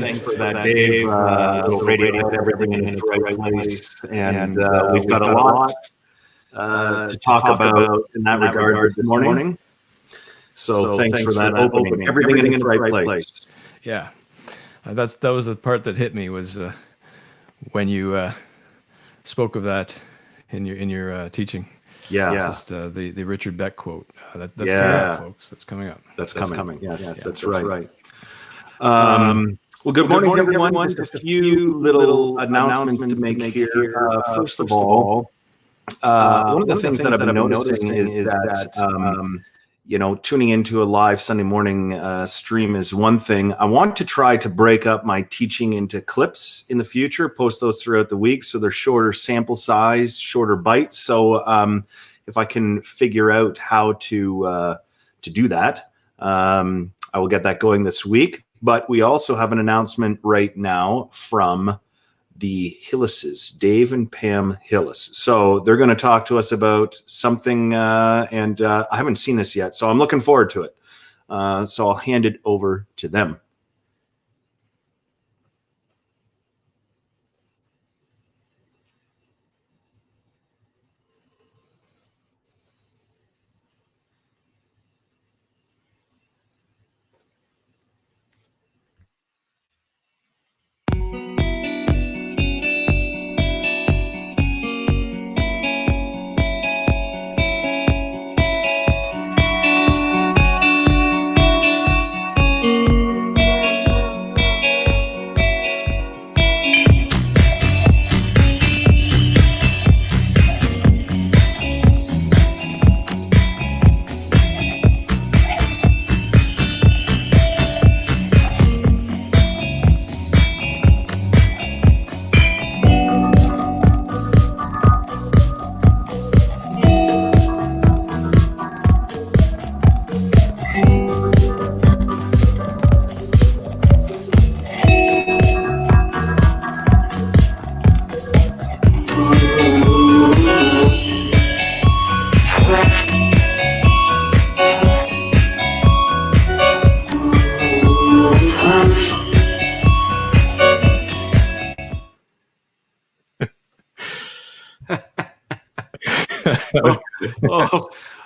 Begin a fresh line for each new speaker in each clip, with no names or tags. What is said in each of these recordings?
Thanks for that, Dave. Little radio had everything in its right place, and we've got a lot to talk about in that regard this morning. So thanks for that opening. Everything in its right place.
Yeah, that was the part that hit me was when you spoke of that in your teaching.
Yeah,
just the Richard Beck quote. That's coming up, folks. That's coming up.
That's coming. Yes, that's right. Well, good morning, everyone. Just a few little announcements to make here. First of all, one of the things that I've been noticing is that tuning into a live Sunday morning stream is one thing. I want to try to break up my teaching into clips in the future, post those throughout the week so they're shorter sample size, shorter bites. So if I can figure out how to do that, I will get that going this week. But we also have an announcement right now from the Hillises, Dave and Pam Hillis. So they're going to talk to us about something, and I haven't seen this yet, so I'm looking forward to it. So I'll hand it over to them.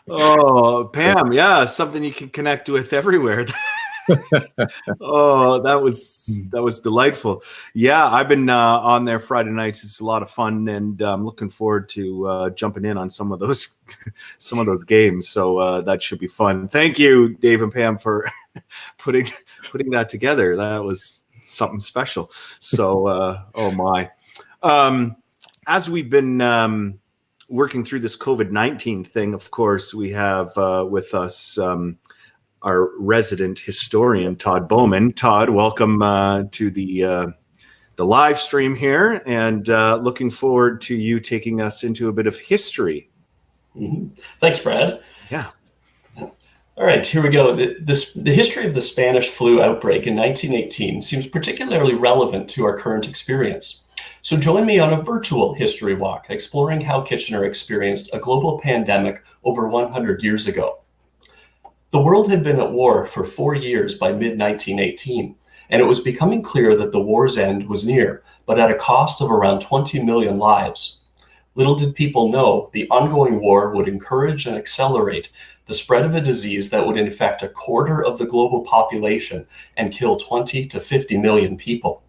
Oh, Pam, yeah, something you can connect with everywhere. Oh, that was delightful. Yeah, I've been on there Friday nights. It's a lot of fun, and I'm looking forward to jumping in on some of those games. So that should be fun. Thank you, Dave and Pam, for putting that together. That was something special. So, oh my. As we've been working through this COVID-19 thing, of course, we have with us our resident historian, Todd Bowman. Todd, welcome to the live stream here, and looking forward to you taking us into a bit of history.
Mm-hmm. Thanks, Brad.
Yeah.
All right, here we go. The history of the Spanish flu outbreak in 1918 seems particularly relevant to our current experience. So join me on a virtual history walk, exploring how Kitchener experienced a global pandemic over 100 years ago. The world had been at war for 4 years by mid-1918, and it was becoming clear that the war's end was near, but at a cost of around 20 million lives. Little did people know the ongoing war would encourage and accelerate the spread of a disease that would infect a quarter of the global population and kill 20 to 50 million people.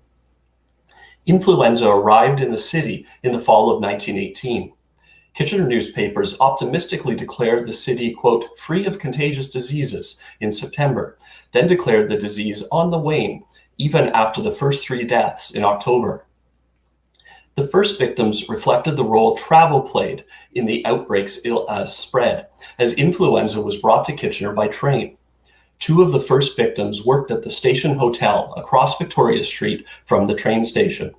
Influenza arrived in the city in the fall of 1918. Kitchener newspapers optimistically declared the city, quote, free of contagious diseases in September, then declared the disease on the wane, even after the first 3 deaths in October. The first victims reflected the role travel played in the outbreak's spread, as influenza was brought to Kitchener by train. 2 of the first victims worked at the Station Hotel across Victoria Street from the train station.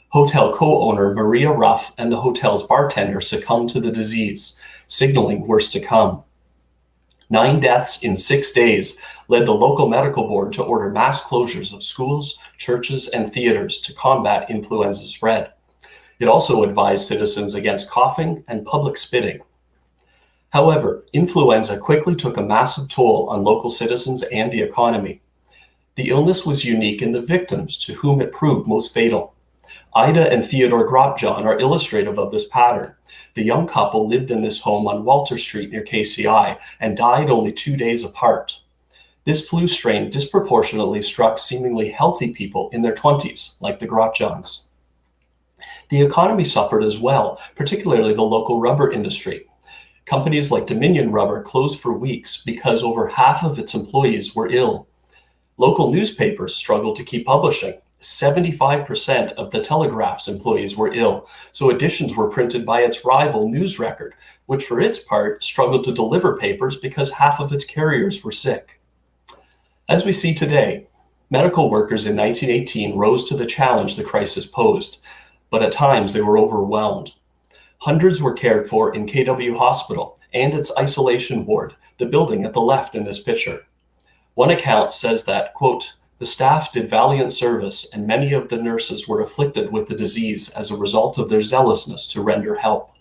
Hotel co-owner Maria Ruff and the hotel's bartender succumbed to the disease, signaling worse to come. 9 deaths in 6 days led the local medical board to order mass closures of schools, churches, and theaters to combat influenza spread. It also advised citizens against coughing and public spitting. However, influenza quickly took a massive toll on local citizens and the economy. The illness was unique in the victims to whom it proved most fatal. Ida and Theodore Grotjohn are illustrative of this pattern. The young couple lived in this home on Walter Street near KCI and died only 2 days apart. This flu strain disproportionately struck seemingly healthy people in their 20s, like the Grotjohns. The economy suffered as well, particularly the local rubber industry. Companies like Dominion Rubber closed for weeks because over half of its employees were ill. Local newspapers struggled to keep publishing. 75% of the Telegraph's employees were ill, so editions were printed by its rival News Record, which for its part struggled to deliver papers because half of its carriers were sick. As we see today, medical workers in 1918 rose to the challenge the crisis posed, but at times they were overwhelmed. Hundreds were cared for in KW Hospital and its isolation ward, the building at the left in this picture. One account says that, quote, the staff did valiant service and many of the nurses were afflicted with the disease as a result of their zealousness to render help.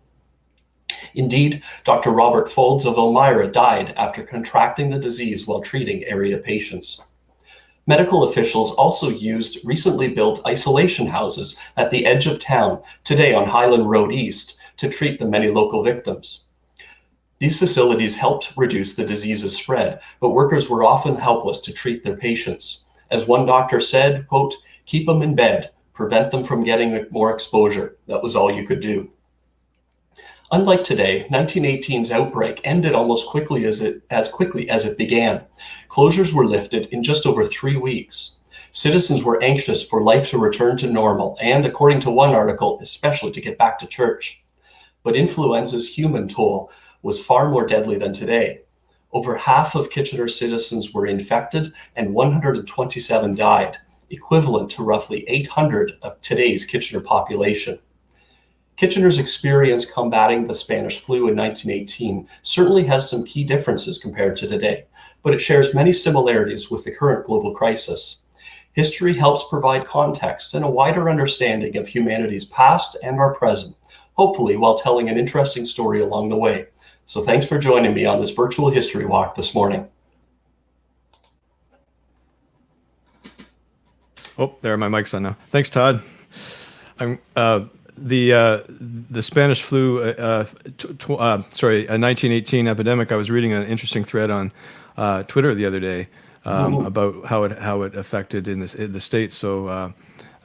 Indeed, Dr. Robert Folds of Elmira died after contracting the disease while treating area patients. Medical officials also used recently built isolation houses at the edge of town, today on Highland Road East, to treat the many local victims. These facilities helped reduce the disease's spread, but workers were often helpless to treat their patients. As one doctor said, quote, keep them in bed, prevent them from getting more exposure. That was all you could do. Unlike today, 1918's outbreak ended almost as quickly as it began. Closures were lifted in just over 3 weeks. Citizens were anxious for life to return to normal and, according to one article, especially to get back to church. But influenza's human toll was far more deadly than today. Over half of Kitchener citizens were infected and 127 died, equivalent to roughly 800 of today's Kitchener population. Kitchener's experience combating the Spanish flu in 1918 certainly has some key differences compared to today, but it shares many similarities with the current global crisis. History helps provide context and a wider understanding of humanity's past and our present, hopefully while telling an interesting story along the way. So thanks for joining me on this virtual history walk this morning.
Oh, there, my mic's on now. Thanks, Todd. The Spanish flu, 1918 epidemic. I was reading an interesting thread on Twitter the other day about how it affected in the States. So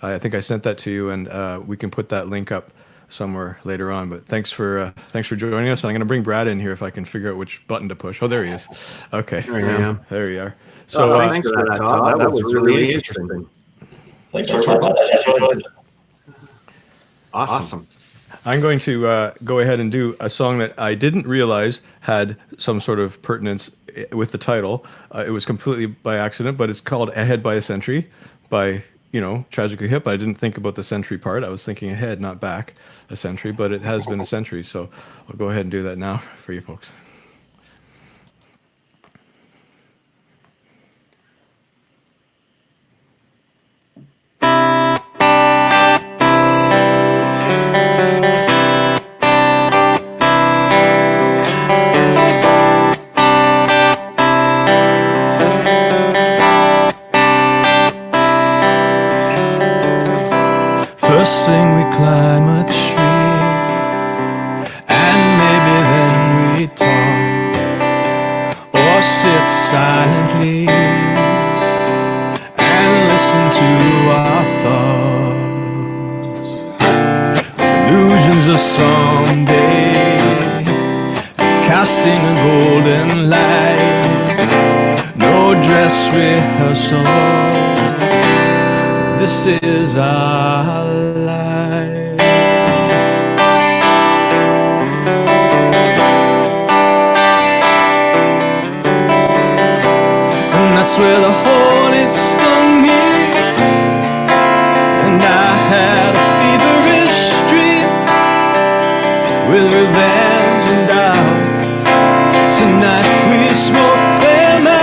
I think I sent that to you, and we can put that link up somewhere later on. But thanks for joining us. And I'm going to bring Brad in here if I can figure out which button to push. Oh, there he is. Okay, there you are. So
thanks for that, Todd. That was really interesting.
Thanks very much.
Awesome.
I'm going to go ahead and do a song that I didn't realize had some sort of pertinence with the title. It was completely by accident, but it's called Ahead by a Century by, Tragically Hip. I didn't think about the century part. I was thinking ahead, not back a century, but it has been a century. So I'll go ahead and do that now for you folks.
First thing we climb a tree, and maybe then we talk, or sit silently and listen to our thoughts. Illusions of someday, casting a golden light, no dress rehearsal. This is our life. And that's where the hornet stung me, and I had a feverish dream with revenge and doubt. Tonight we smoke them out.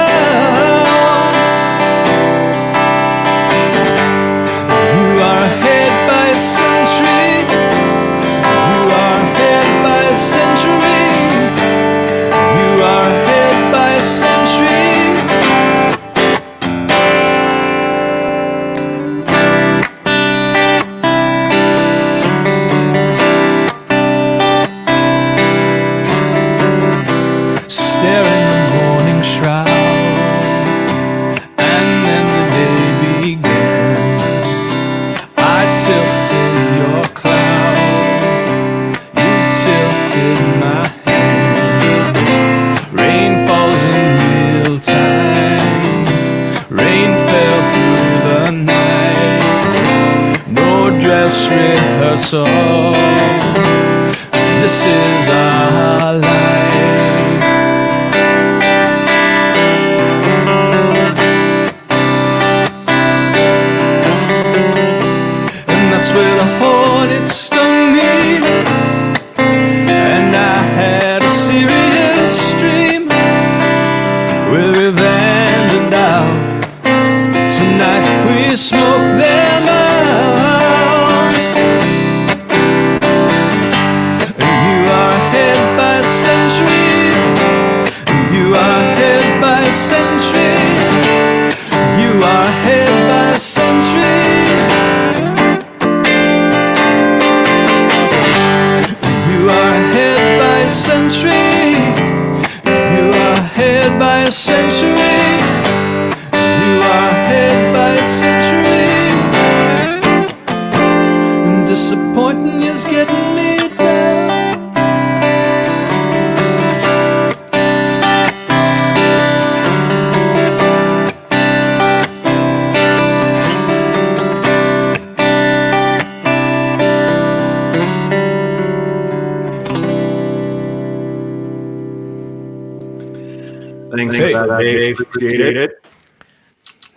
Rehearsal. This is our life. And that's where the hornet stung me, and I had a serious dream with revenge and doubt. Tonight we smoke them out. Disappointing is getting me down.
Thanks for that, Dave. Appreciate it.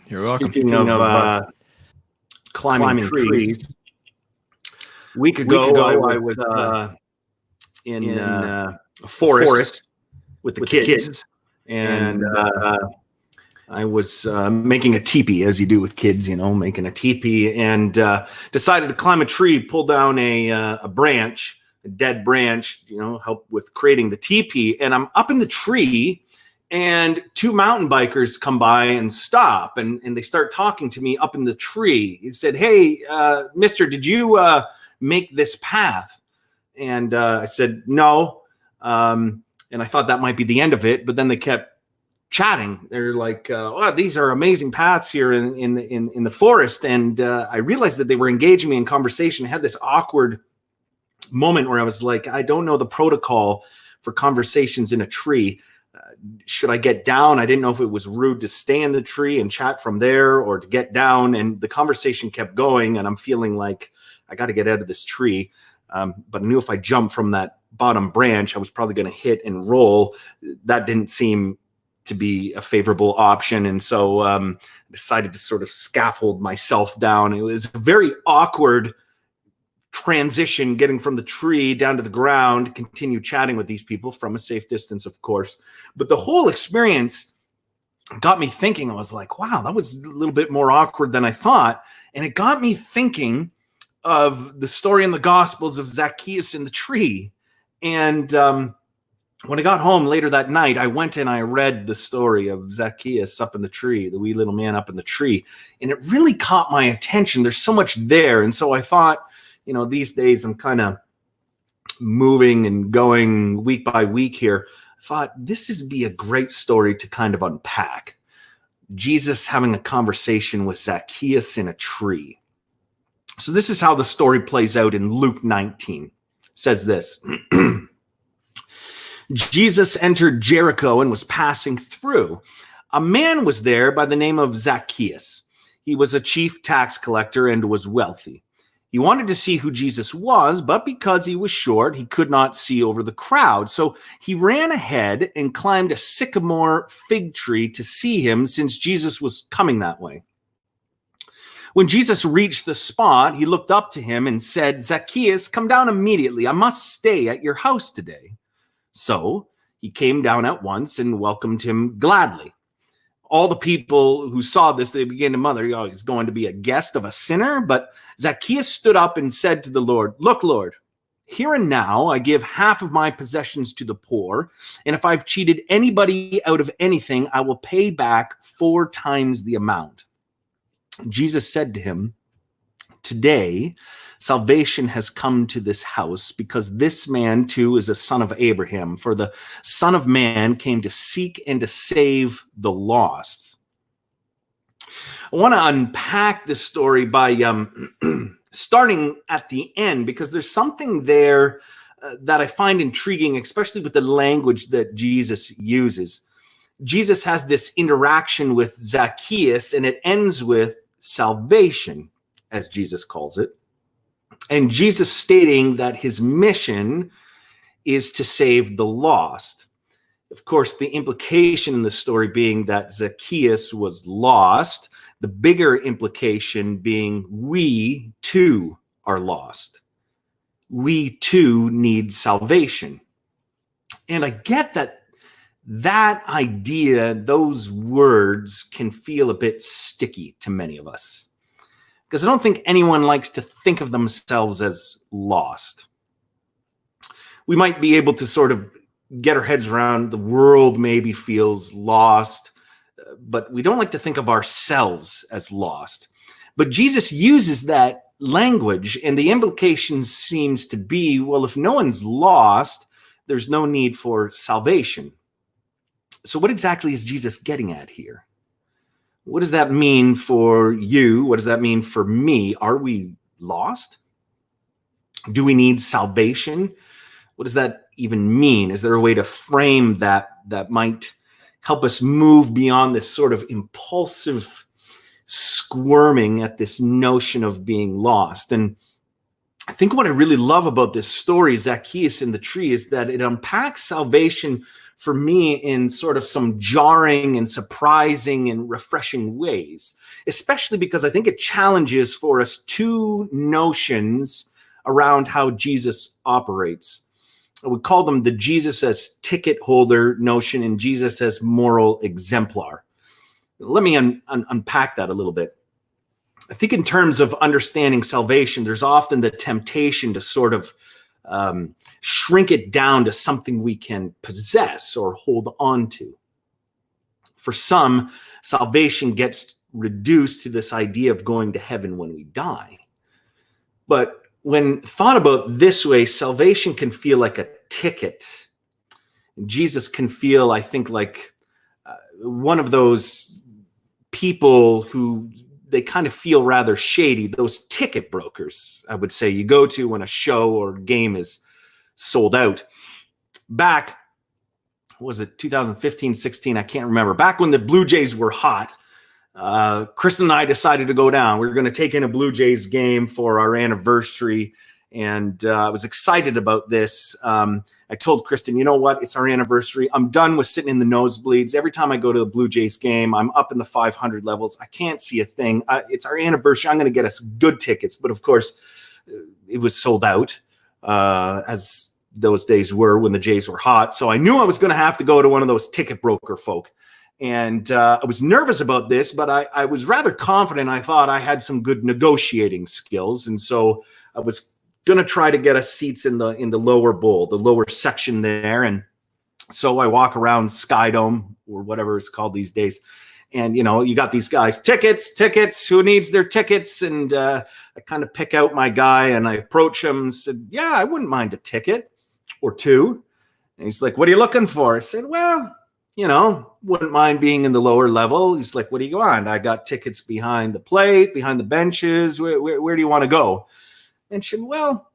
You're welcome.
Speaking of climbing trees, a week ago I was in a forest with the kids, and I was making a teepee, as you do with kids, making a teepee, and decided to climb a tree, pull down a branch, a dead branch, help with creating the teepee. And I'm up in the tree, and two mountain bikers come by and stop, and they start talking to me up in the tree. He said, "Hey, mister, did you make this path?" And I said, "No." And I thought that might be the end of it, but then they kept chatting. They're like, "Oh, these are amazing paths here in the forest." And I realized that they were engaging me in conversation. I had this awkward moment where I was like, I don't know the protocol for conversations in a tree. Should I get down? I didn't know if it was rude to stay in the tree and chat from there or to get down. And the conversation kept going, and I'm feeling like I got to get out of this tree. but I knew if I jumped from that bottom branch, I was probably going to hit and roll. That didn't seem to be a favorable option. And so I decided to sort of scaffold myself down. It was a very awkward transition getting from the tree down to the ground, continue chatting with these people from a safe distance, of course. But the whole experience got me thinking. I was like, wow, that was a little bit more awkward than I thought. And it got me thinking of the story in the Gospels of Zacchaeus in the tree. And when I got home later that night, I went and I read the story of Zacchaeus up in the tree, the wee little man up in the tree. And it really caught my attention. There's so much there. And so I thought, these days I'm kind of moving and going week by week here. I thought this would be a great story to kind of unpack. Jesus having a conversation with Zacchaeus in a tree. So this is how the story plays out in Luke 19. It says this. Jesus entered Jericho and was passing through. A man was there by the name of Zacchaeus. He was a chief tax collector and was wealthy. He wanted to see who Jesus was, but because he was short, he could not see over the crowd. So he ran ahead and climbed a sycamore fig tree to see him, since Jesus was coming that way. When Jesus reached the spot, he looked up to him and said, "Zacchaeus, come down immediately. I must stay at your house today." So he came down at once and welcomed him gladly. All the people who saw this, they began to mutter, "Oh, he's going to be a guest of a sinner." But Zacchaeus stood up and said to the Lord, "Look, Lord, here and now I give half of my possessions to the poor, and if I've cheated anybody out of anything, I will pay back 4 times the amount." Jesus said to him, "Today, salvation has come to this house, because this man too is a son of Abraham. For the Son of Man came to seek and to save the lost." I want to unpack this story by starting at the end, because there's something there that I find intriguing, especially with the language that Jesus uses. Jesus has this interaction with Zacchaeus, and it ends with salvation, as Jesus calls it. And Jesus stating that his mission is to save the lost. Of course, the implication in the story being that Zacchaeus was lost, the bigger implication being we too are lost. We too need salvation. And I get that idea, those words can feel a bit sticky to many of us, because I don't think anyone likes to think of themselves as lost. We might be able to sort of get our heads around the world maybe feels lost, but we don't like to think of ourselves as lost. But Jesus uses that language, and the implication seems to be, well, if no one's lost, there's no need for salvation. So what exactly is Jesus getting at here? What does that mean for you? What does that mean for me? Are we lost? Do we need salvation? What does that even mean? Is there a way to frame that might help us move beyond this sort of impulsive squirming at this notion of being lost? And I think what I really love about this story, Zacchaeus in the tree, is that it unpacks salvation for me in sort of some jarring and surprising and refreshing ways, especially because I think it challenges for us 2 notions around how Jesus operates. I would call them the Jesus as ticket holder notion and Jesus as moral exemplar. Let me unpack that a little bit. I think in terms of understanding salvation, there's often the temptation to sort of shrink it down to something we can possess or hold on to. For some, salvation gets reduced to this idea of going to heaven when we die. But when thought about this way, salvation can feel like a ticket. Jesus can feel, I think, like one of those people who they kind of feel rather shady, those ticket brokers, I would say, you go to when a show or game is sold out. Back, was it 2015, 16? I can't remember. Back when the Blue Jays were hot, Chris and I decided to go down. We were going to take in a Blue Jays game for our anniversary. And I was excited about this. I told Kristen, you know what? It's our anniversary. I'm done with sitting in the nosebleeds. Every time I go to a Blue Jays game, I'm up in the 500 levels. I can't see a thing. It's our anniversary. I'm going to get us good tickets. But of course, it was sold out, as those days were when the Jays were hot. So I knew I was going to have to go to one of those ticket broker folk. And I was nervous about this, but I was rather confident. I thought I had some good negotiating skills. And so I was going to try to get us seats in the lower bowl, the lower section there. And so I walk around Skydome, or whatever it's called these days. And, you know, you got these guys, tickets, who needs their tickets? And I kind of pick out my guy and I approach him and said, yeah, I wouldn't mind a ticket or two. And he's like, what are you looking for? I said, well, you know, wouldn't mind being in the lower level. He's like, what do you want? I got tickets behind the plate, behind the benches. Where do you want to go? And she said, well,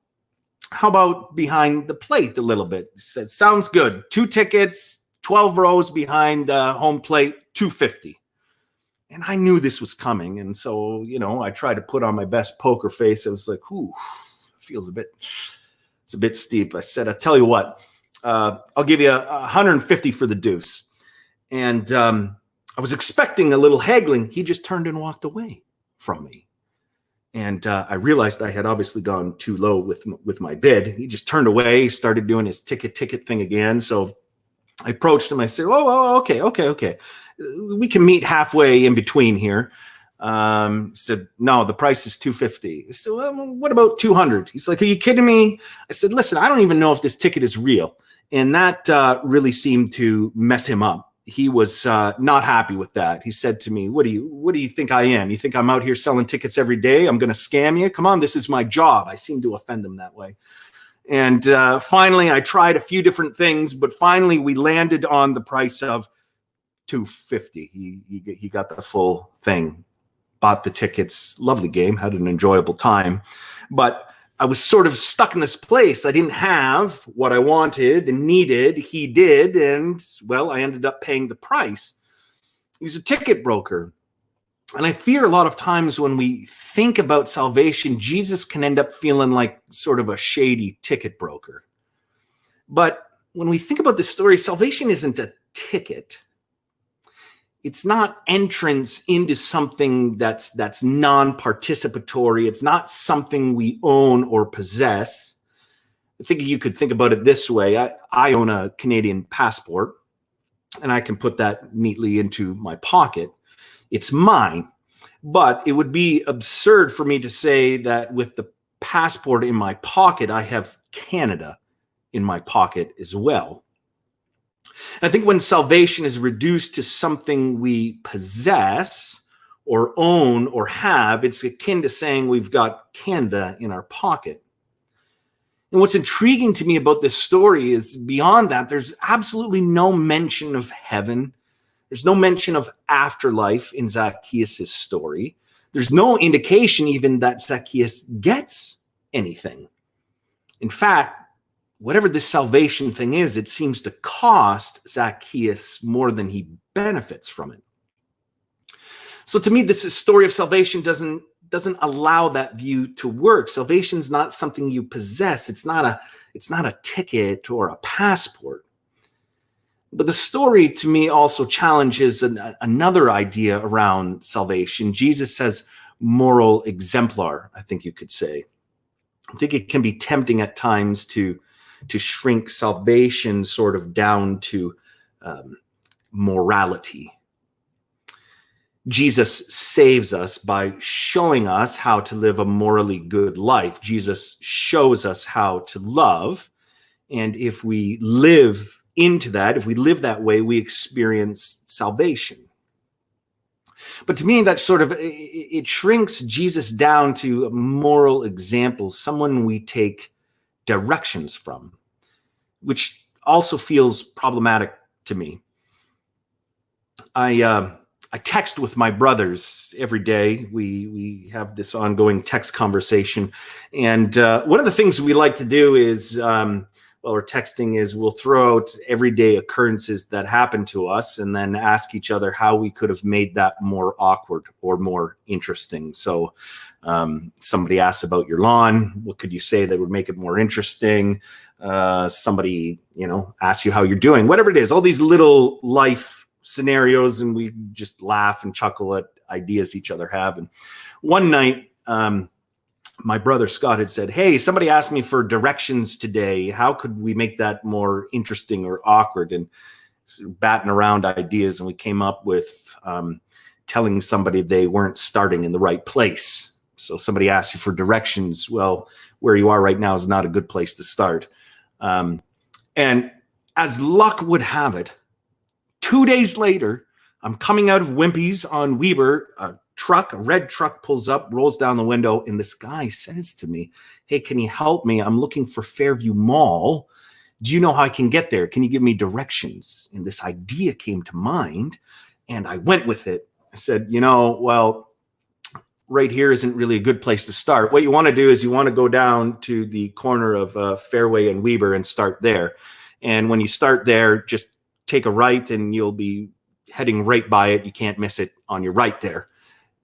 how about behind the plate a little bit? He said, sounds good. 2 tickets, 12 rows behind the home plate, $250. And I knew this was coming. And so, you know, I tried to put on my best poker face. I was like, ooh, feels it's a bit steep. I said, I'll tell you what, I'll give you 150 for the deuce. And I was expecting a little haggling. He just turned and walked away from me. And I realized I had obviously gone too low with my bid. He just turned away, started doing his ticket thing again. So I approached him. I said, oh, okay. We can meet halfway in between here. He said, no, the price is $250. I said, well, what about $200? He's like, are you kidding me? I said, listen, I don't even know if this ticket is real. And that really seemed to mess him up. He was not happy with that. He said to me, what do you think I am? You think I'm out here selling tickets every day? I'm going to scam you? Come on, this is my job. I seem to offend him that way. And finally, I tried a few different things, but finally we landed on the price of $250. He got the full thing, bought the tickets. Lovely game, had an enjoyable time. But I was sort of stuck in this place. I didn't have what I wanted and needed. He did. And, well, I ended up paying the price. He's a ticket broker. And I fear a lot of times when we think about salvation, Jesus can end up feeling like sort of a shady ticket broker. But when we think about this story, salvation isn't a ticket. It's not entrance into something that's non-participatory. It's not something we own or possess. I think you could think about it this way. I own a Canadian passport, and I can put that neatly into my pocket. It's mine. But it would be absurd for me to say that with the passport in my pocket, I have Canada in my pocket as well. And I think when salvation is reduced to something we possess or own or have, it's akin to saying we've got Canada in our pocket. And what's intriguing to me about this story is beyond that, there's absolutely no mention of heaven. There's no mention of afterlife in Zacchaeus' story. There's no indication even that Zacchaeus gets anything. In fact, whatever this salvation thing is, it seems to cost Zacchaeus more than he benefits from it. So to me, this story of salvation doesn't allow that view to work. Salvation's not something you possess. It's not a ticket or a passport. But the story to me also challenges another idea around salvation. Jesus says moral exemplar, I think you could say. I think it can be tempting at times to shrink salvation sort of down to morality. Jesus saves us by showing us how to live a morally good life. Jesus shows us how to love. And if we live into that, if we live that way, we experience salvation. But to me, that sort of, it shrinks Jesus down to moral examples, someone we take directions from, which also feels problematic to me. I text with my brothers every day. We have this ongoing text conversation. And one of the things we like to do is while we're texting is we'll throw out everyday occurrences that happen to us and then ask each other how we could have made that more awkward or more interesting. So somebody asks about your lawn. What could you say that would make it more interesting? Somebody, asks you how you're doing, whatever it is, all these little life scenarios, and we just laugh and chuckle at ideas each other have. And one night, my brother Scott had said, hey, somebody asked me for directions today. How could we make that more interesting or awkward? And batting around ideas, and we came up with telling somebody they weren't starting in the right place. So somebody asked you for directions. Well, where you are right now is not a good place to start. And as luck would have it, 2 days later, I'm coming out of Wimpy's on Weber. A red truck pulls up, rolls down the window, and this guy says to me, hey, can you help me? I'm looking for Fairview Mall. Do you know how I can get there? Can you give me directions? And this idea came to mind, and I went with it. I said, well, right here isn't really a good place to start. What you want to do is you want to go down to the corner of Fairway and Weber and start there. And when you start there, just take a right and you'll be heading right by it. You can't miss it on your right there.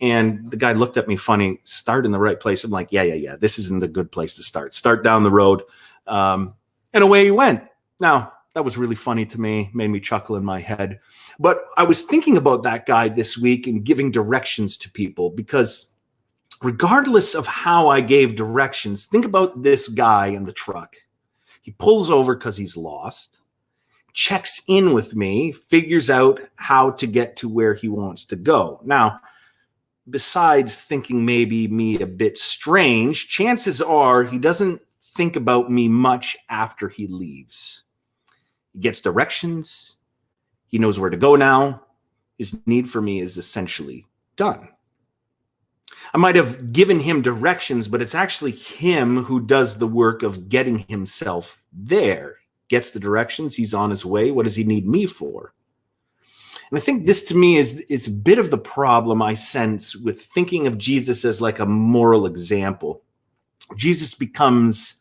And the guy looked at me funny, start in the right place. I'm like, yeah. This isn't a good place to start. Start down the road. And away he went. Now, that was really funny to me, made me chuckle in my head. But I was thinking about that guy this week and giving directions to people, because regardless of how I gave directions, think about this guy in the truck. He pulls over because he's lost, checks in with me, figures out how to get to where he wants to go. Now, besides thinking maybe me a bit strange, chances are he doesn't think about me much after he leaves. He gets directions. He knows where to go now. His need for me is essentially done. I might have given him directions, but it's actually him who does the work of getting himself there. Gets the directions. He's on his way. What does he need me for? And I think this to me is a bit of the problem I sense with thinking of Jesus as like a moral example. Jesus becomes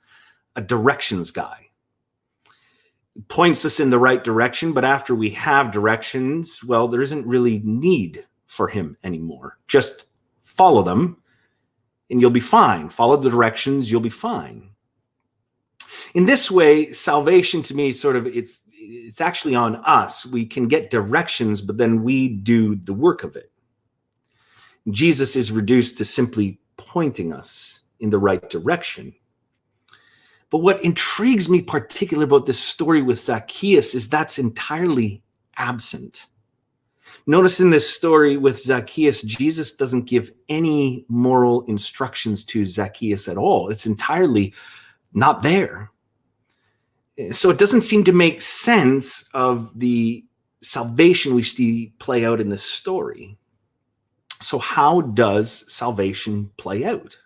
a directions guy. He points us in the right direction, but after we have directions, well, there isn't really need for him anymore. Just follow them and you'll be fine. Follow the directions, you'll be fine. In this way, salvation to me it's actually on us. We can get directions, but then we do the work of it. Jesus is reduced to simply pointing us in the right direction. But what intrigues me particularly about this story with Zacchaeus is that's entirely absent. Notice in this story with Zacchaeus, Jesus doesn't give any moral instructions to Zacchaeus at all. It's entirely not there. So it doesn't seem to make sense of the salvation we see play out in this story. So how does salvation play out?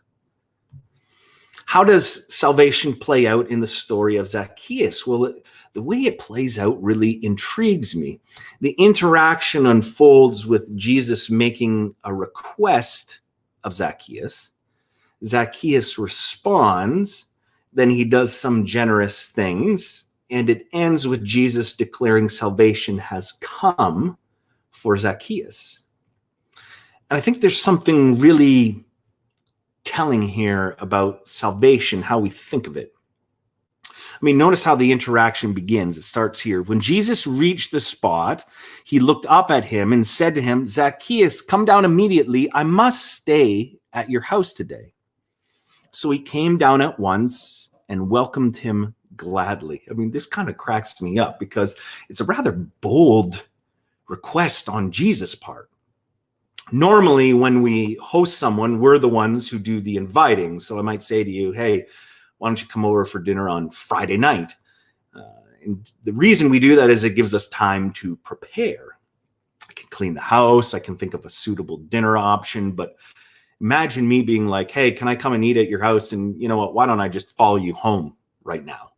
How does salvation play out in the story of Zacchaeus? Well, the way it plays out really intrigues me. The interaction unfolds with Jesus making a request of Zacchaeus. Zacchaeus responds. Then he does some generous things, and it ends with Jesus declaring salvation has come for Zacchaeus. And I think there's something really telling here about salvation, how we think of it. I mean, notice how the interaction begins. It starts here. When Jesus reached the spot, he looked up at him and said to him, Zacchaeus, come down immediately. I must stay at your house today. So he came down at once and welcomed him gladly. I mean, this kind of cracks me up because it's a rather bold request on Jesus' part. Normally, when we host someone, we're the ones who do the inviting. So I might say to you, hey, why don't you come over for dinner on Friday night? And the reason we do that is it gives us time to prepare. I can clean the house. I can think of a suitable dinner option, but imagine me being like, hey, can I come and eat at your house? And you know what? Why don't I just follow you home right now?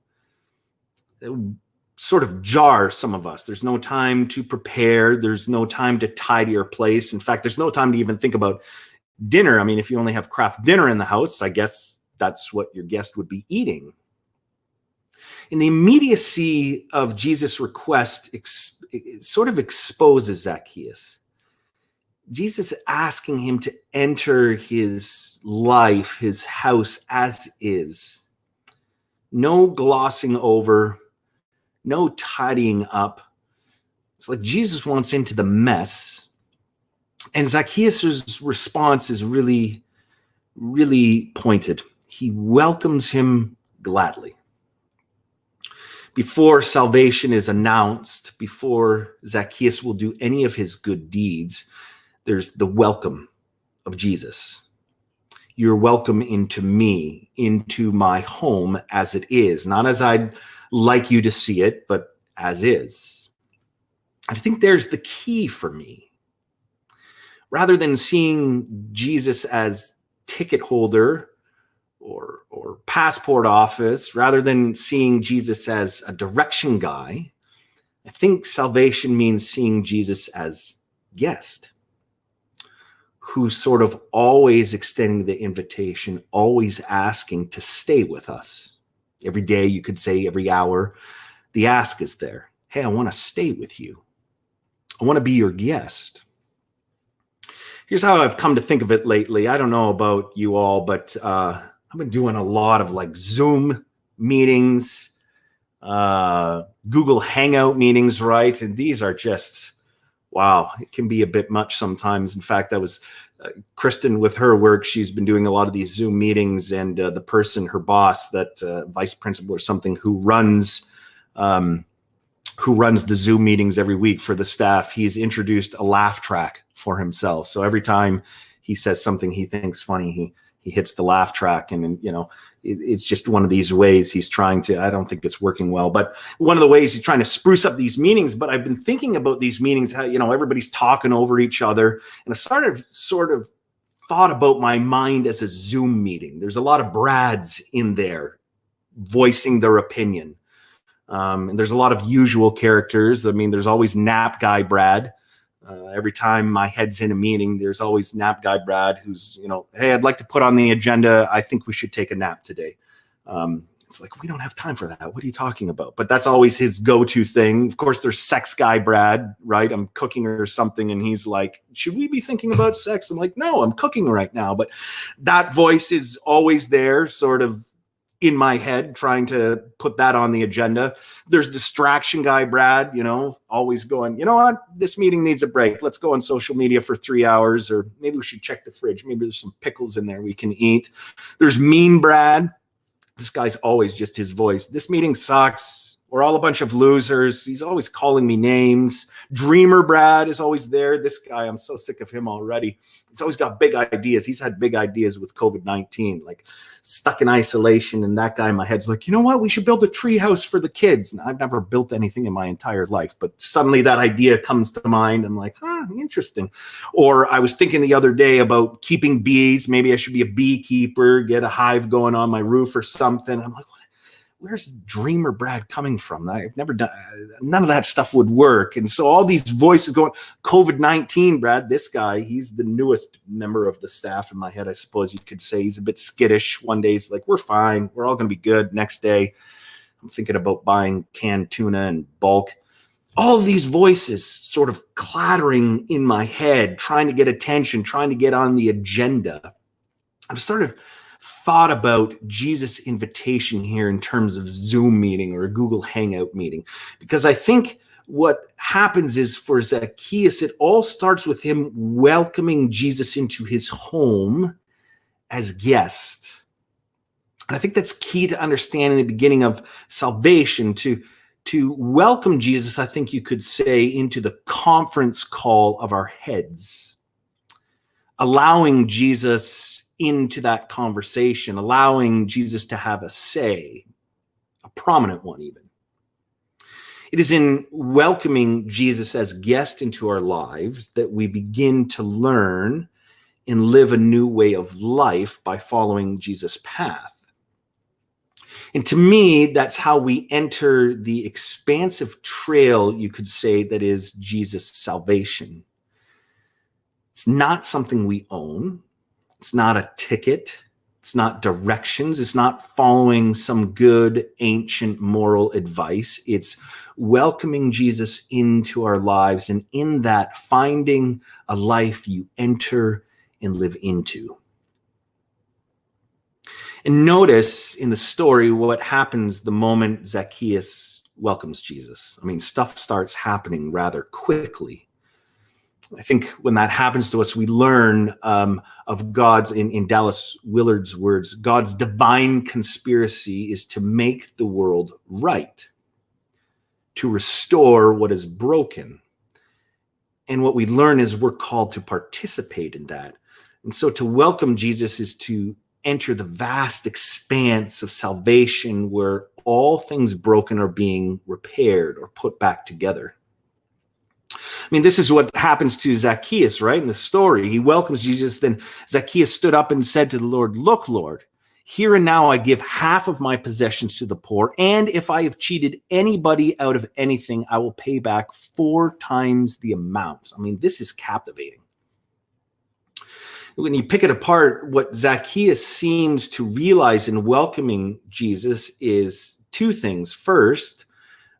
It would sort of jar some of us. There's no time to prepare. There's no time to tidy your place. In fact, there's no time to even think about dinner. I mean, if you only have craft dinner in the house, I guess that's what your guest would be eating. In the immediacy of Jesus' request, it sort of exposes Zacchaeus. Jesus asking him to enter his life, his house as is. No glossing over, no tidying up. It's like Jesus wants into the mess. And Zacchaeus' response is really, really pointed. He welcomes him gladly. Before salvation is announced, before Zacchaeus will do any of his good deeds, there's the welcome of Jesus. You're welcome into me, into my home as it is, not as I'd like you to see it, but as is. I think there's the key for me. Rather than seeing Jesus as ticket holder or passport office, rather than seeing Jesus as a direction guy, I think salvation means seeing Jesus as guest, who's sort of always extending the invitation, always asking to stay with us. Every day, you could say every hour, the ask is there. Hey, I want to stay with you. I want to be your guest. Here's how I've come to think of it lately. I don't know about you all, but I've been doing a lot of like Zoom meetings, Google Hangout meetings, right? And these are just, wow, it can be a bit much sometimes. In fact, that was Kristen with her work. She's been doing a lot of these Zoom meetings, and the person, her boss, that vice principal or something, who runs the Zoom meetings every week for the staff, he's introduced a laugh track for himself. So every time he says something he thinks funny, he hits the laugh track. And, you know, it's just one of these ways he's trying to, I don't think it's working well, but one of the ways he's trying to spruce up these meetings. But I've been thinking about these meetings, how, you know, everybody's talking over each other. And I sort of thought about my mind as a Zoom meeting. There's a lot of Brads in there voicing their opinion. And there's a lot of usual characters. I mean, there's always nap guy Brad. Every time my head's in a meeting, there's always nap guy Brad who's, you know, hey, I'd like to put on the agenda, I think we should take a nap today. It's like, we don't have time for that. What are you talking about? But that's always his go-to thing. Of course, there's sex guy Brad, right? I'm cooking or something, and he's like, should we be thinking about sex? I'm like, no, I'm cooking right now. But that voice is always there, sort of in my head, trying to put that on the agenda. There's distraction guy Brad, you know, always going, you know what, this meeting needs a break. Let's go on social media for 3 hours, or maybe we should check the fridge. Maybe there's some pickles in there we can eat. There's mean Brad. This guy's always just his voice. This meeting sucks. We're all a bunch of losers. He's always calling me names. Dreamer Brad is always there. This guy, I'm so sick of him already. He's always got big ideas. He's had big ideas with COVID-19, like stuck in isolation. And that guy in my head's like, you know what? We should build a tree house for the kids. And I've never built anything in my entire life, but suddenly that idea comes to mind. I'm like, interesting. Or I was thinking the other day about keeping bees. Maybe I should be a beekeeper, get a hive going on my roof or something. I'm like, where's Dreamer Brad coming from? I've never done, none of that stuff would work. And so all these voices going, COVID-19, Brad, this guy, he's the newest member of the staff in my head, I suppose you could say. He's a bit skittish. One day he's like, we're fine. We're all going to be good. Next day, I'm thinking about buying canned tuna in bulk. All of these voices sort of clattering in my head, trying to get attention, trying to get on the agenda. I've sort of thought about Jesus' invitation here in terms of Zoom meeting or a Google Hangout meeting, because I think what happens is for Zacchaeus, it all starts with him welcoming Jesus into his home as guest. And I think that's key to understanding the beginning of salvation, to welcome Jesus, I think you could say, into the conference call of our heads, allowing Jesus into that conversation, allowing Jesus to have a say, a prominent one even. It is in welcoming Jesus as guest into our lives that we begin to learn and live a new way of life by following Jesus' path. And to me, that's how we enter the expansive trail, you could say, that is Jesus' salvation. It's not something we own. It's not a ticket. It's not directions. It's not following some good ancient moral advice. It's welcoming Jesus into our lives, and in that, finding a life you enter and live into. And notice in the story what happens the moment Zacchaeus welcomes Jesus. I mean, stuff starts happening rather quickly. I think when that happens to us, we learn of God's, in Dallas Willard's words, God's divine conspiracy is to make the world right, to restore what is broken. And what we learn is we're called to participate in that. And so to welcome Jesus is to enter the vast expanse of salvation where all things broken are being repaired or put back together. I mean, this is what happens to Zacchaeus, right? In the story, he welcomes Jesus. Then Zacchaeus stood up and said to the Lord, "Look, Lord, here and now I give half of my possessions to the poor. And if I have cheated anybody out of anything, I will pay back 4 times the amount." I mean, this is captivating. When you pick it apart, what Zacchaeus seems to realize in welcoming Jesus is 2 things. First,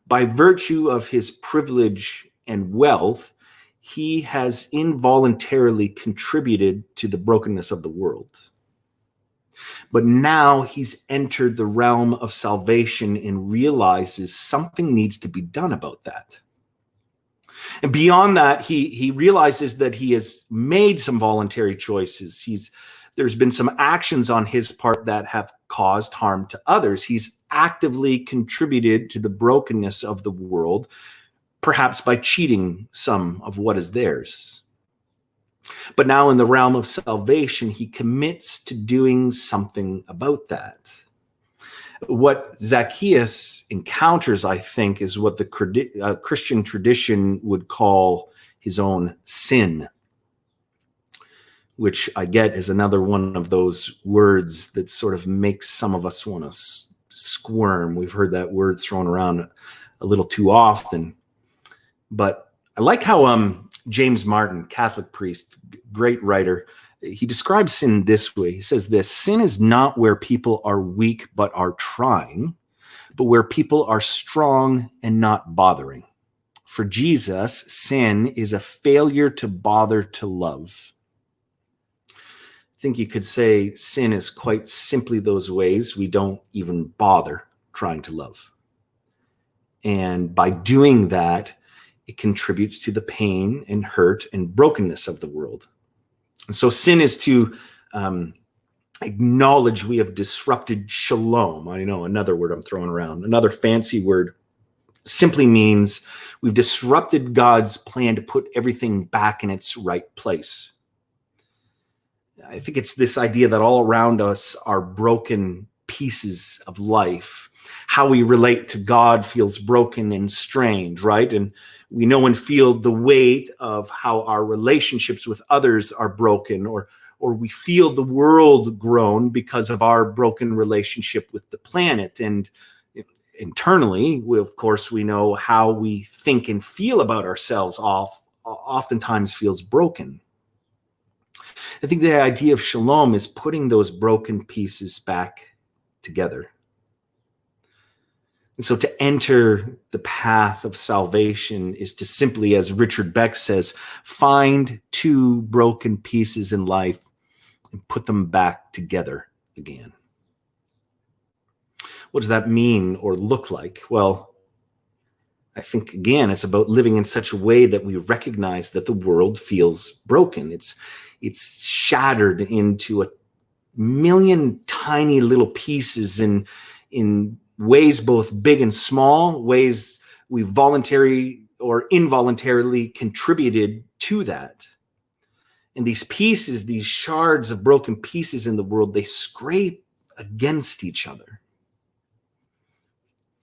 by virtue of his privilege and wealth, he has involuntarily contributed to the brokenness of the world. But now he's entered the realm of salvation and realizes something needs to be done about that. And beyond that, he realizes that he has made some voluntary choices. There's been some actions on his part that have caused harm to others. He's actively contributed to the brokenness of the world, perhaps by cheating some of what is theirs. But now in the realm of salvation, he commits to doing something about that. What Zacchaeus encounters, I think, is what the Christian tradition would call his own sin, which I get is another one of those words that sort of makes some of us want to squirm. We've heard that word thrown around a little too often. But I like how James Martin, Catholic priest, great writer, he describes sin this way. He says this: sin is not where people are weak but are trying, but where people are strong and not bothering. For Jesus, sin is a failure to bother to love. I think you could say sin is quite simply those ways we don't even bother trying to love. And by doing that, it contributes to the pain and hurt and brokenness of the world. And so sin is to acknowledge we have disrupted shalom. I know, another word I'm throwing around, another fancy word, simply means we've disrupted God's plan to put everything back in its right place. I think it's this idea that all around us are broken pieces of life. How we relate to God feels broken and strained, right? And we know and feel the weight of how our relationships with others are broken, or we feel the world groan because of our broken relationship with the planet. And internally, of course, we know how we think and feel about ourselves oftentimes feels broken. I think the idea of shalom is putting those broken pieces back together. And so to enter the path of salvation is to simply, as Richard Beck says, find 2 broken pieces in life and put them back together again. What does that mean or look like? Well, I think, again, it's about living in such a way that we recognize that the world feels broken. It's shattered into a million tiny little pieces in ways both big and small, ways we voluntarily or involuntarily contributed to that. And these pieces, these shards of broken pieces in the world, they scrape against each other.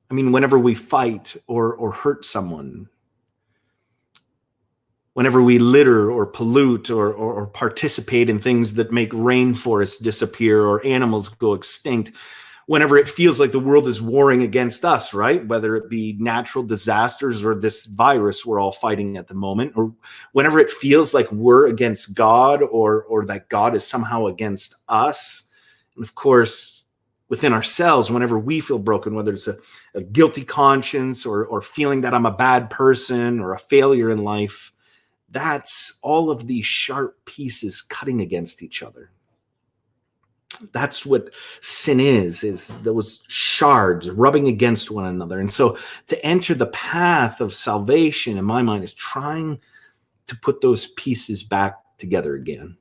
I mean, whenever we fight or hurt someone, whenever we litter or pollute or participate in things that make rainforests disappear or animals go extinct, whenever it feels like the world is warring against us, right? Whether it be natural disasters or this virus we're all fighting at the moment, or whenever it feels like we're against God or that God is somehow against us, And of course, within ourselves, whenever we feel broken, whether it's a guilty conscience or feeling that I'm a bad person or a failure in life, that's all of these sharp pieces cutting against each other. That's what sin is those shards rubbing against one another. And so to enter the path of salvation, in my mind, is trying to put those pieces back together again.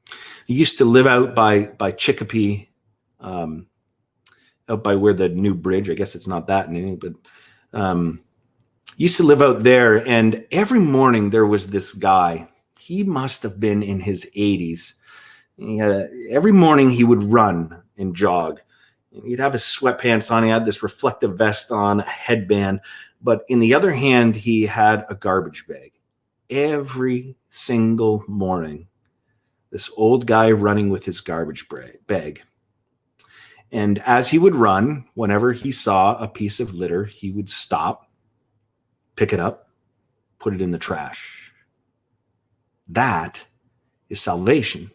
I used to live out by Chicopee, out by where the new bridge, I guess it's not that new, but used to live out there. And every morning there was this guy. He must have been in his 80s. Every morning he would run and jog. He'd have his sweatpants on. He had this reflective vest on, a headband. But in the other hand, he had a garbage bag. Every single morning, this old guy running with his garbage bag. And as he would run, whenever he saw a piece of litter, he would stop, pick it up, put it in the trash. That is salvation.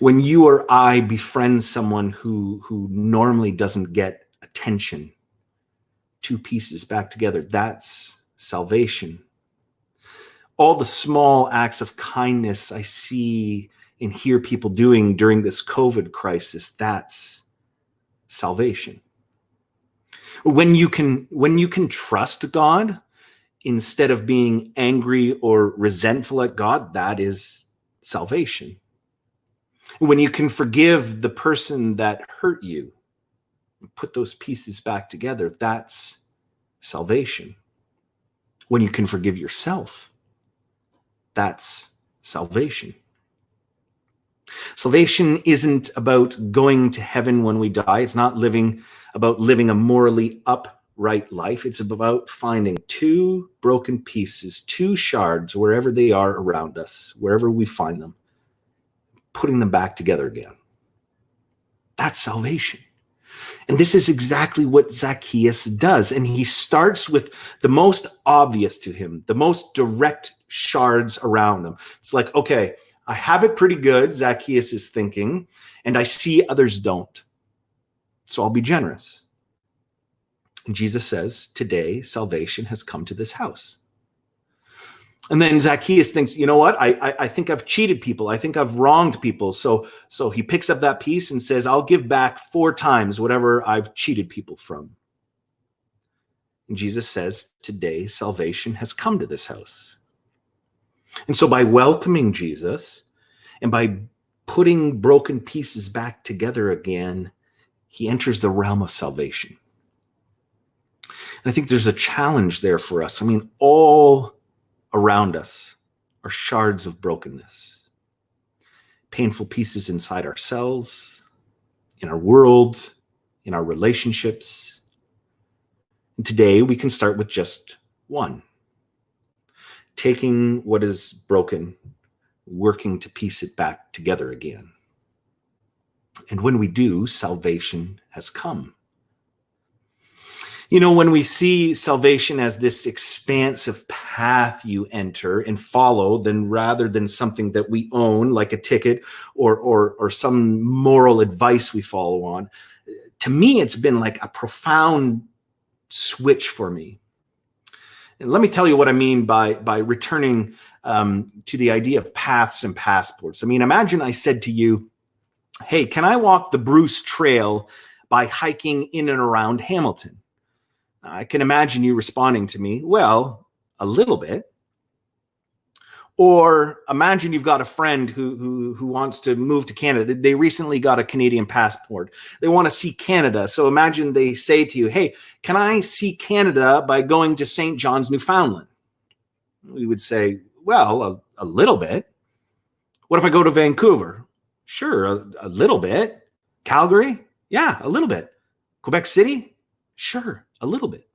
When you or I befriend someone who normally doesn't get attention, two pieces back together, that's salvation. All the small acts of kindness I see and hear people doing during this COVID crisis, that's salvation. When you can trust God instead of being angry or resentful at God, that is salvation. When you can forgive the person that hurt you and put those pieces back together, that's salvation. When you can forgive yourself, that's salvation. Salvation isn't about going to heaven when we die. It's not about living a morally upright life. It's about finding two broken pieces, two shards, wherever they are around us, wherever we find them, putting them back together again. That's salvation. And this is exactly what Zacchaeus does. And he starts with the most obvious to him, the most direct shards around him. It's like, okay, I have it pretty good, Zacchaeus is thinking, and I see others don't. So I'll be generous. And Jesus says, today salvation has come to this house. And then Zacchaeus thinks, you know what? I think I've cheated people. I think I've wronged people. So he picks up that piece and says, I'll give back 4 times whatever I've cheated people from. And Jesus says, today salvation has come to this house. And so by welcoming Jesus and by putting broken pieces back together again, he enters the realm of salvation. And I think there's a challenge there for us. I mean, all around us are shards of brokenness, painful pieces inside ourselves, in our world, in our relationships. And today we can start with just one, taking what is broken, working to piece it back together again. And when we do, salvation has come. You know, when we see salvation as this expansive path you enter and follow, then rather than something that we own, like a ticket or some moral advice we follow on, to me, it's been like a profound switch for me. And let me tell you what I mean by returning to the idea of paths and passports. I mean, imagine I said to you, hey, can I walk the Bruce Trail by hiking in and around Hamilton? I can imagine you responding to me, well, a little bit. Or imagine you've got a friend who wants to move to Canada. They recently got a Canadian passport. They want to see Canada. So imagine they say to you, hey, can I see Canada by going to St. John's, Newfoundland? We would say, well, a little bit. What if I go to Vancouver? Sure, a little bit. Calgary? Yeah, a little bit. Quebec City? Sure, a little bit.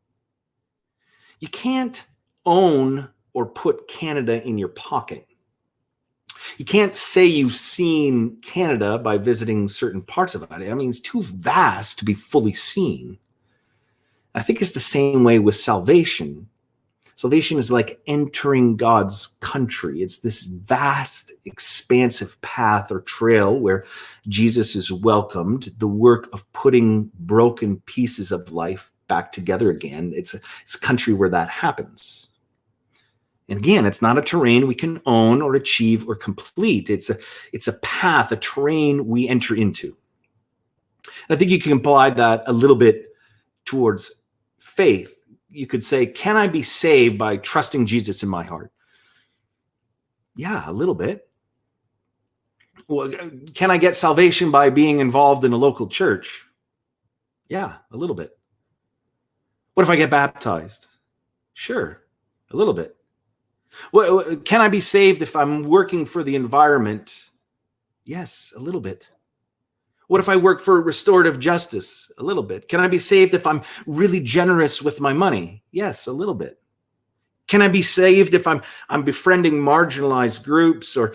You can't own or put Canada in your pocket. You can't say you've seen Canada by visiting certain parts of it. I mean, it's too vast to be fully seen. I think it's the same way with salvation. Salvation is like entering God's country. It's this vast, expansive path or trail where Jesus is welcomed, the work of putting broken pieces of life back together again. It's a country where that happens. And again, it's not a terrain we can own or achieve or complete. It's a path, a terrain we enter into. And I think you can apply that a little bit towards faith. You could say, can I be saved by trusting Jesus in my heart? Yeah, a little bit. Well, can I get salvation by being involved in a local church? Yeah, a little bit. What if I get baptized? Sure, a little bit. Well, can I be saved if I'm working for the environment? Yes, a little bit. What if I work for restorative justice? A little bit. Can I be saved if I'm really generous with my money? Yes, a little bit. Can I be saved if I'm befriending marginalized groups or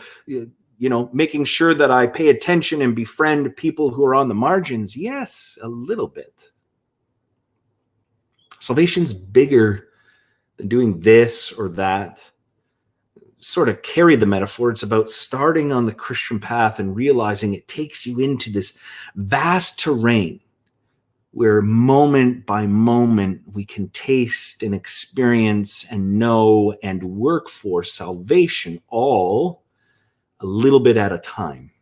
making sure that I pay attention and befriend people who are on the margins? Yes, a little bit. Salvation's bigger than doing this or that. Sort of carry the metaphor. It's about starting on the Christian path and realizing it takes you into this vast terrain where moment by moment we can taste and experience and know and work for salvation, all a little bit at a time.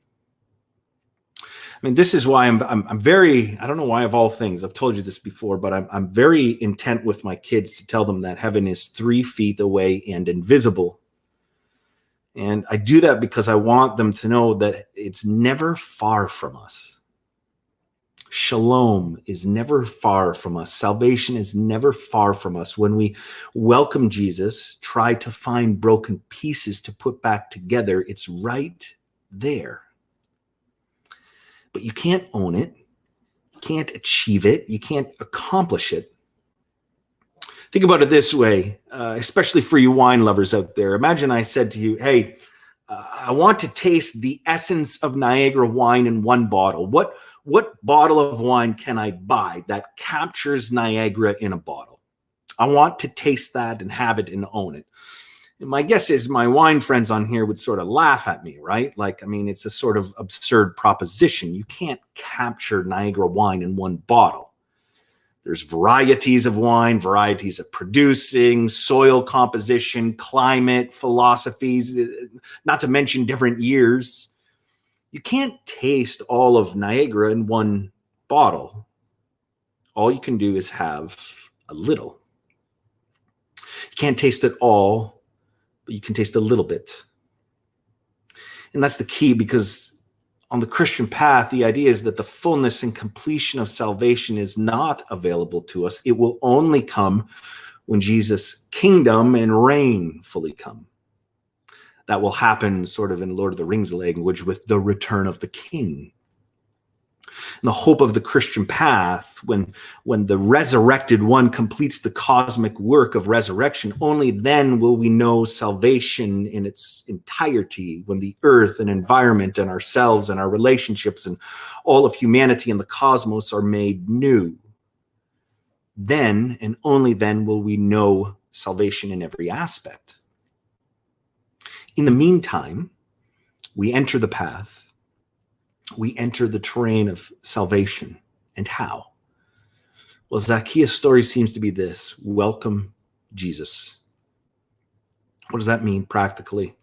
I mean, this is why I'm very, I don't know why of all things, I've told you this before, but I'm very intent with my kids to tell them that heaven is 3 feet away and invisible. And I do that because I want them to know that it's never far from us. Shalom is never far from us. Salvation is never far from us. When we welcome Jesus, try to find broken pieces to put back together, it's right there. But you can't own it. You can't achieve it. You can't accomplish it. Think about it this way, especially for you wine lovers out there. Imagine I said to you, hey, I want to taste the essence of Niagara wine in one bottle. What bottle of wine can I buy that captures Niagara in a bottle? I want to taste that and have it and own it. And my guess is my wine friends on here would sort of laugh at me, right? Like, I mean, it's a sort of absurd proposition. You can't capture Niagara wine in one bottle. There's varieties of wine, varieties of producing, soil composition, climate, philosophies, not to mention different years. You can't taste all of Niagara in one bottle. All you can do is have a little. You can't taste it all, but you can taste a little bit. And that's the key, because on the Christian path, the idea is that the fullness and completion of salvation is not available to us. It will only come when Jesus' kingdom and reign fully come. That will happen sort of in Lord of the Rings language with the return of the king. And the hope of the Christian path, when the resurrected one completes the cosmic work of resurrection, only then will we know salvation in its entirety, when the earth and environment and ourselves and our relationships and all of humanity and the cosmos are made new. Then and only then will we know salvation in every aspect. In the meantime, we enter the path. We enter the terrain of salvation. And how? Well, Zacchaeus' story seems to be this: welcome Jesus. What does that mean practically?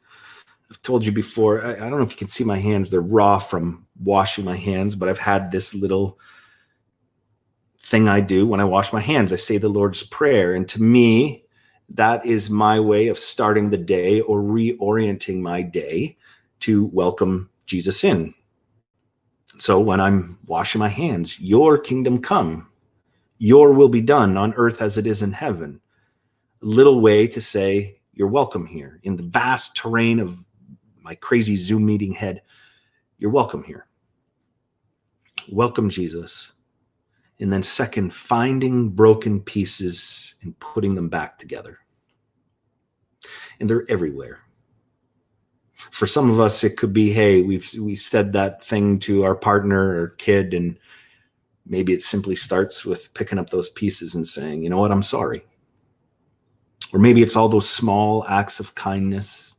I've told you before, I don't know if you can see my hands. They're raw from washing my hands, but I've had this little thing I do when I wash my hands. I say the Lord's Prayer. And to me, that is my way of starting the day or reorienting my day to welcome Jesus in. So when I'm washing my hands, your kingdom come, your will be done on earth as it is in heaven. A little way to say you're welcome here in the vast terrain of my crazy Zoom meeting head. You're welcome here. Welcome Jesus. And then second, finding broken pieces and putting them back together. And they're everywhere. For some of us, it could be, hey, we said that thing to our partner or kid, and maybe it simply starts with picking up those pieces and saying, you know what, I'm sorry. Or maybe it's all those small acts of kindness,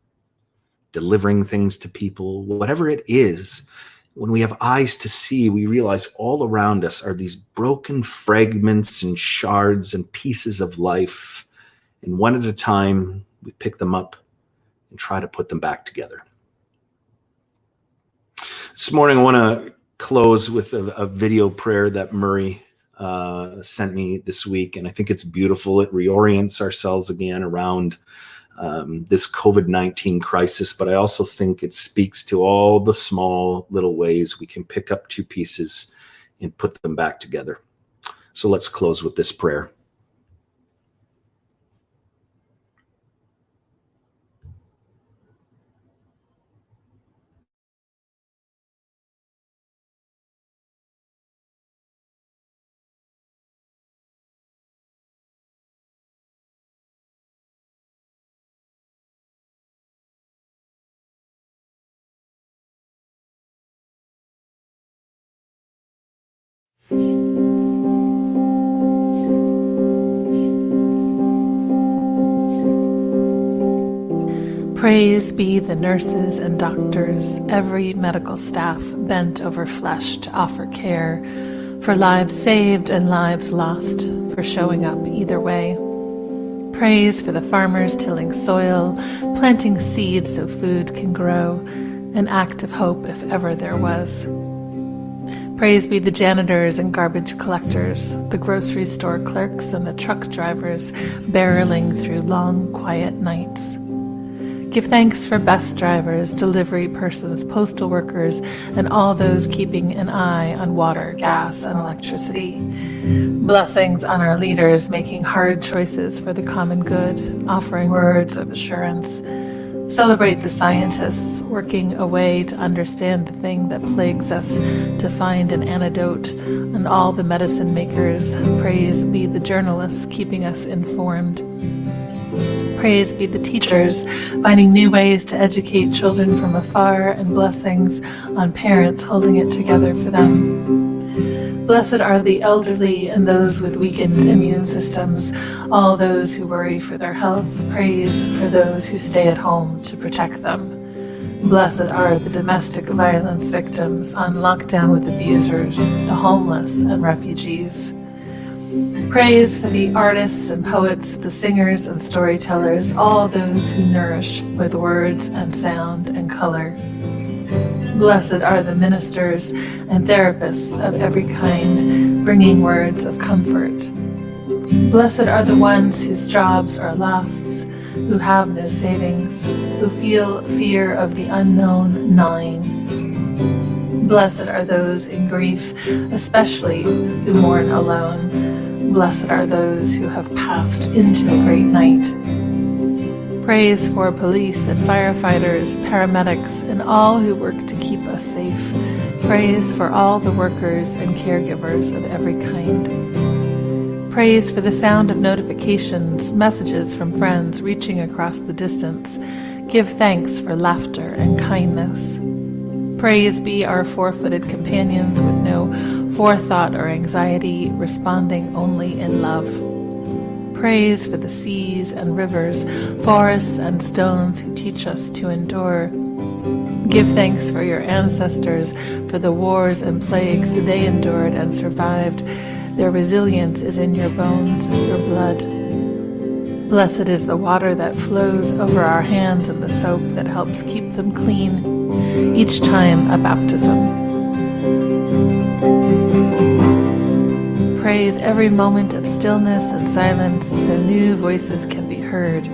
delivering things to people. Whatever it is, when we have eyes to see, we realize all around us are these broken fragments and shards and pieces of life. And one at a time, we pick them up and try to put them back together. This morning, I want to close with a video prayer that Murray sent me this week, and I think it's beautiful. It reorients ourselves again around this COVID-19 crisis, but I also think it speaks to all the small little ways we can pick up two pieces and put them back together. So let's close with this prayer.
Praise be the nurses and doctors, every medical staff bent over flesh to offer care, for lives saved and lives lost, for showing up either way. Praise for the farmers tilling soil, planting seeds so food can grow, an act of hope if ever there was. Praise be the janitors and garbage collectors, the grocery store clerks and the truck drivers barreling through long, quiet nights. Give thanks for bus drivers, delivery persons, postal workers, and all those keeping an eye on water, gas, and electricity. Blessings on our leaders making hard choices for the common good, offering words of assurance. Celebrate the scientists working away to understand the thing that plagues us, to find an antidote, and all the medicine makers. Praise be the journalists keeping us informed. Praise be the teachers, finding new ways to educate children from afar, and blessings on parents holding it together for them. Blessed are the elderly and those with weakened immune systems, all those who worry for their health. Praise for those who stay at home to protect them. Blessed are the domestic violence victims on lockdown with abusers, the homeless and refugees. Praise for the artists and poets, the singers and storytellers, all those who nourish with words and sound and color. Blessed are the ministers and therapists of every kind, bringing words of comfort. Blessed are the ones whose jobs are lost, who have no savings, who feel fear of the unknown gnawing. Blessed are those in grief, especially who mourn alone. Blessed are those who have passed into the great night. Praise for police and firefighters, paramedics, and all who work to keep us safe. Praise for all the workers and caregivers of every kind. Praise for the sound of notifications, messages from friends reaching across the distance. Give thanks for laughter and kindness. Praise be our four-footed companions with no forethought or anxiety, responding only in love. Praise for the seas and rivers, forests and stones who teach us to endure. Give thanks for your ancestors, for the wars and plagues they endured and survived. Their resilience is in your bones and your blood. Blessed is the water that flows over our hands and the soap that helps keep them clean each time a baptism. Praise every moment of stillness and silence so new voices can be heard.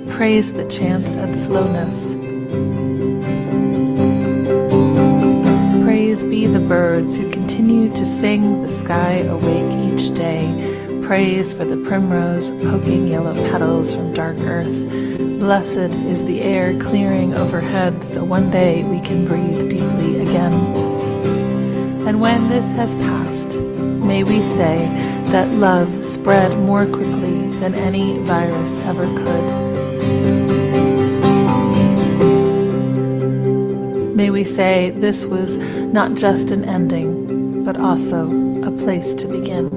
Praise the chance at slowness. Praise be the birds who continue to sing the sky awake each day. Praise for the primrose poking yellow petals from dark earth. Blessed is the air clearing overhead so one day we can breathe deeply again. And when this has passed, may we say that love spread more quickly than any virus ever could. May we say this was not just an ending, but also a place to begin.